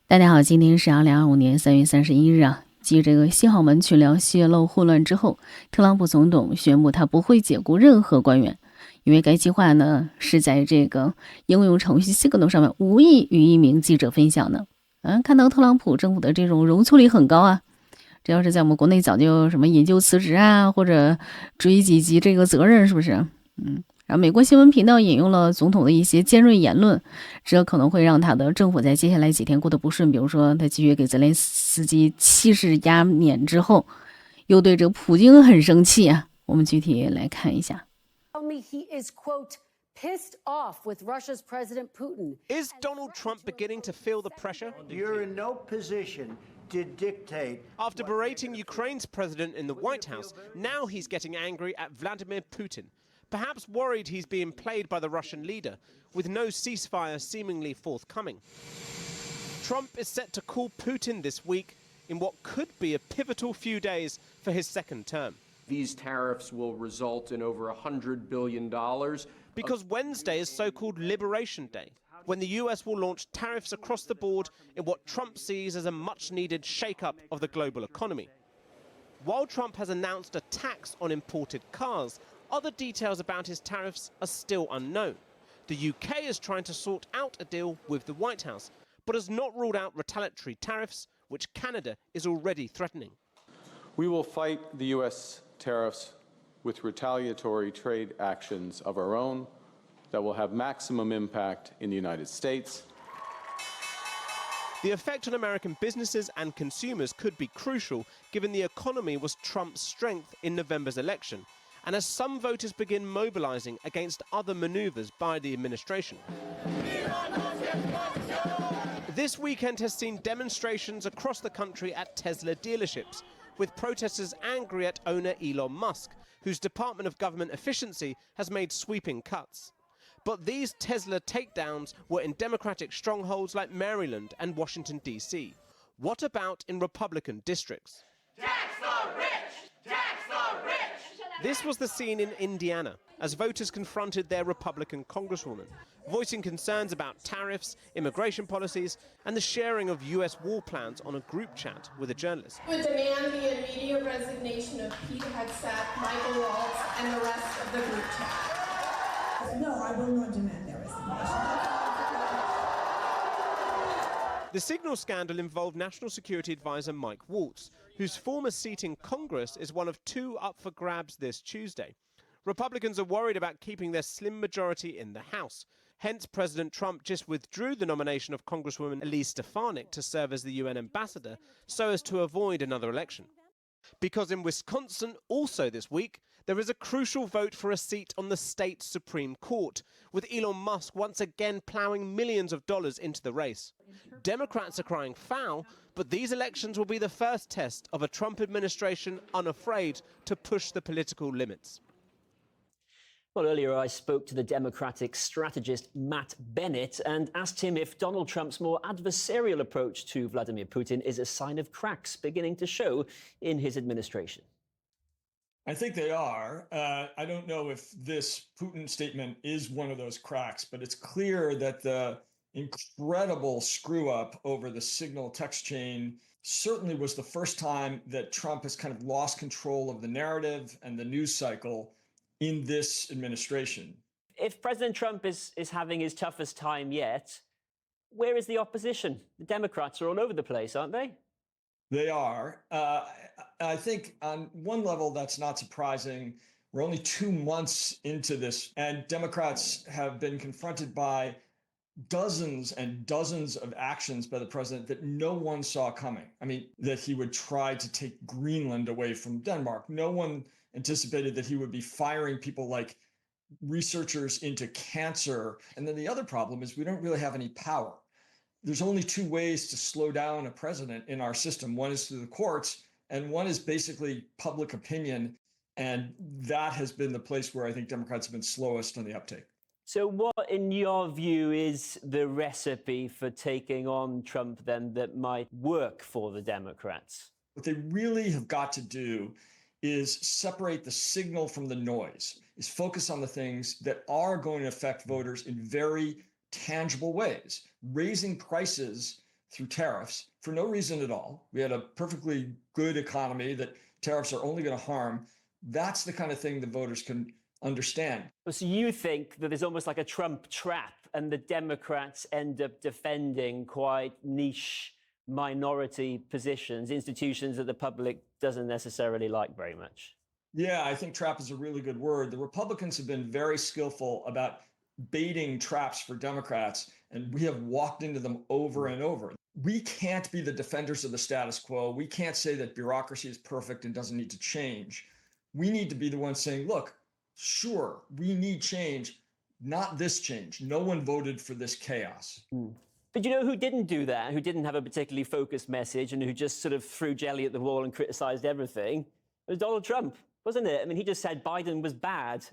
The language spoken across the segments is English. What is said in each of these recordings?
大家好，今天是2025年3月31日啊。继这个西澳门群聊泄露混乱之后，特朗普总统宣布他不会解雇任何官员，因为该计划呢是在这个应用程序 Signal 上面无意与一名记者分享的。看到特朗普政府的这种容错率很高啊，这要是在我们国内早就什么引咎辞职啊，或者追几级这个责任，是不是？然后美国新闻频道引用了总统的一些尖锐言论，这可能会让他的政府在接下来几天过得不顺。比如说，他继续给泽连斯基气势压碾之后，又对这个普京很生气啊。我们具体来看一下。Tell me he is, quote, pissed off with Russia's President Putin. Is Donald Trump beginning to feel the pressure? You're in no position to dictate. After berating Ukraine's president in the White House, now he's getting angry at Vladimir Putin. Perhaps worried he's being played by the Russian leader, with no ceasefire seemingly forthcoming. Trump is set to call Putin this week in what could be a pivotal few days for his second term. These tariffs will result in over $100 billion. Because Wednesday is so-called Liberation Day, when the US will launch tariffs across the board in what Trump sees as a much-needed shake-up of the global economy. While Trump has announced a tax on imported cars, other details about his tariffs are still unknown. The UK is trying to sort out a deal with the White House, but has not ruled out retaliatory tariffs, which Canada is already threatening. We will fight the US tariffs with retaliatory trade actions of our own that will have maximum impact in the United States. The effect on American businesses and consumers could be crucial, given the economy was Trump's strength in November's election, and as some voters begin mobilizing against other maneuvers by the administration. This weekend has seen demonstrations across the country at Tesla dealerships, with protesters angry at owner Elon Musk, whose Department of Government Efficiency has made sweeping cuts. But these Tesla takedowns were in Democratic strongholds like Maryland and Washington, D.C. What about in Republican districts? Tax the rich! Tax the rich! This was the scene in Indiana, as voters confronted their Republican congresswoman, voicing concerns about tariffs, immigration policies, and the sharing of U.S. war plans on a group chat with a journalist. We demand the immediate resignation of Pete Hegseth, Michael Waltz, and the rest of the group chat. No, I will not demand their resignation. The Signal scandal involved National Security Advisor Mike Waltz, whose former seat in Congress is one of two up for grabs this Tuesday. Republicans are worried about keeping their slim majority in the House. Hence, President Trump just withdrew the nomination of Congresswoman Elise Stefanik to serve as the UN ambassador so as to avoid another election. Because in Wisconsin, also this week, there is a crucial vote for a seat on the state Supreme Court, with Elon Musk once again plowing millions of dollars into the race. Democrats are crying foul, but these elections will be the first test of a Trump administration unafraid to push the political limits. Well, earlier I spoke to the Democratic strategist Matt Bennett and asked him if Donald Trump's more adversarial approach to Vladimir Putin is a sign of cracks beginning to show in his administration. I think they are. I don't know if this Putin statement is one of those cracks, but it's clear that the incredible screw up over the Signal text chain certainly was the first time that Trump has kind of lost control of the narrative and the news cycle in this administration. If President Trump is having his toughest time yet, where is the opposition? The Democrats are all over the place, aren't they? They are. I think on one level, that's not surprising. We're only 2 months into this, and Democrats have been confronted by dozens and dozens of actions by the president that no one saw coming. I mean, that he would try to take Greenland away from Denmark. No one anticipated that he would be firing people like researchers into cancer. And then the other problem is we don't really have any power. There's only two ways to slow down a president in our system. One is through the courts, and one is basically public opinion. And that has been the place where I think Democrats have been slowest on the uptake. So what, in your view, is the recipe for taking on Trump then that might work for the Democrats? What they really have got to do is separate the signal from the noise, is focus on the things that are going to affect voters in very tangible ways. Raising prices through tariffs for no reason at all. We had a perfectly good economy that tariffs are only going to harm. That's the kind of thing the voters can understand. So you think that there's almost like a Trump trap, and the Democrats end up defending quite niche minority positions, institutions that the public doesn't necessarily like very much? Yeah, I think trap is a really good word. The Republicans have been very skillful about baiting traps for Democrats, and we have walked into them over and over. We can't be the defenders of the status quo. We can't say that bureaucracy is perfect and doesn't need to change. We need to be the ones saying, look, sure, we need change, not this change. No one voted for this chaos. But you know who didn't do that, who didn't have a particularly focused message, and who just sort of threw jelly at the wall and criticized everything? It was Donald Trump, wasn't it? I mean, he just said Biden was bad,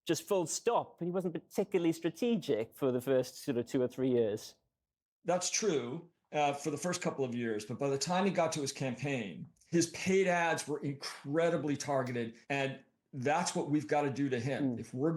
just full stop. And he wasn't particularly strategic for the first sort of 2 or 3 years. That's true for the first couple of years. But by the time he got to his campaign, his paid ads were incredibly targeted. And that's what we've got to do to him. If we're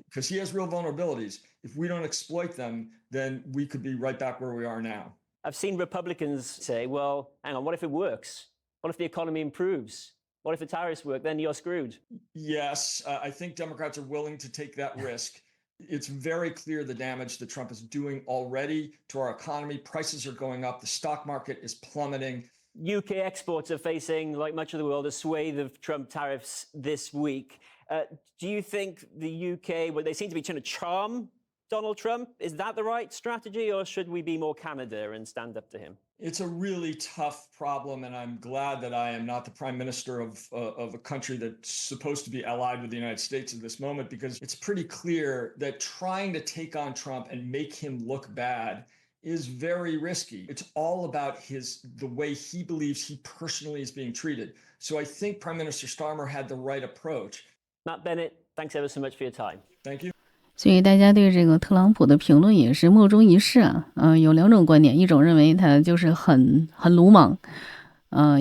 because he has real vulnerabilities. If we don't exploit them, then we could be right back where we are now. I've seen Republicans say, well, hang on, what if it works? What if the economy improves? What if the tariffs work? Then you're screwed. Yes, I think Democrats are willing to take that risk. It's very clear the damage that Trump is doing already to our economy. Prices are going up. The stock market is plummeting. UK exports are facing, like much of the world, a swathe of Trump tariffs this week. Do you think the UK, well, they seem to be trying to charm Donald Trump? Is that the right strategy, or should we be more Canada and stand up to him? It's a really tough problem, and I'm glad that I am not the prime minister of a country that's supposed to be allied with the United States at this moment, because it's pretty clear that trying to take on Trump and make him look bad is very risky. It's all about the way he believes he personally is being treated. So I think Prime Minister Starmer had the right approach. Matt Bennett, thanks ever so much for your time. Thank you. 所以大家对这个特朗普的评论也是莫衷一是啊，有两种观点，一种认为他就是很鲁莽，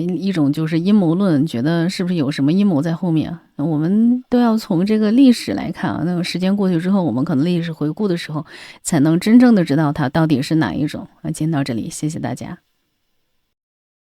一种就是阴谋论，觉得是不是有什么阴谋在后面啊？我们都要从这个历史来看啊，那个时间过去之后，我们可能历史回顾的时候，才能真正的知道它到底是哪一种。今天到这里，谢谢大家。